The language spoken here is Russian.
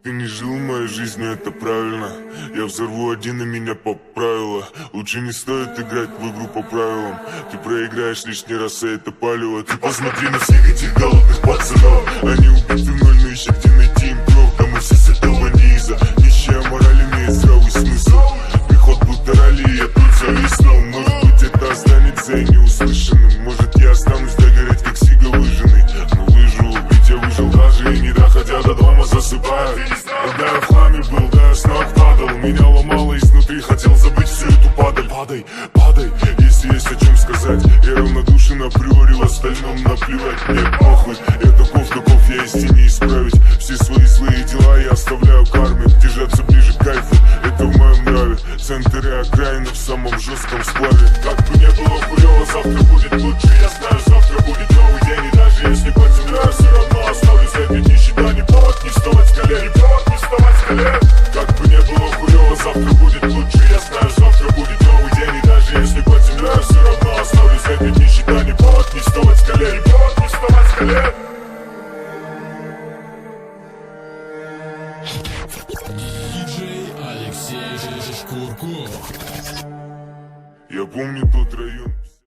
Ты не жил моей жизнью, это правильно. Я взорву один, и меня поправило. Лучше не стоит играть в игру по правилам. Ты проиграешь лишний раз, и это палево. Ты посмотри на всех этих голодных пацанов. Они убиты в ноль, но ищут где найти им кровь. Да мы все с этого низа. Нищая мораль имеет здравый смысл. Приход будто ралли, я тут зависнул. Может быть это останется и неуслышанным. Может я останусь догореть, как сига выжженный. Но выживу, ведь я выжил даже и не доходя до дома засыпаю. Когда я в хламе был, да я с ног падал. Меня ломало изнутри, хотел забыть всю эту падаль. Падай, падай, если есть о чем сказать. Я равнодушен априори, в остальном наплевать. Мне похуй, я таков я из тени исправить. Все свои злые дела я оставляю карме. Держаться ближе к кайфу, это в моем нраве. Центры окраины в самом жестком сплаве. Как бы не было хуёво, завтра будет лучше. Я знаю, завтра будет новый день. И даже если под землей, все равно оставлю след. Нищета не повод не вставать с колен, не повод не вставать с колен. Как бы не было хуёво, завтра будет лучше. Я знаю, завтра будет новый день. И даже если под землей, все равно оставлю след. Нищета не повод не вставать с колен, не повод не вставать с колен. Диджей Алексей Шкурков. Я помню тот район.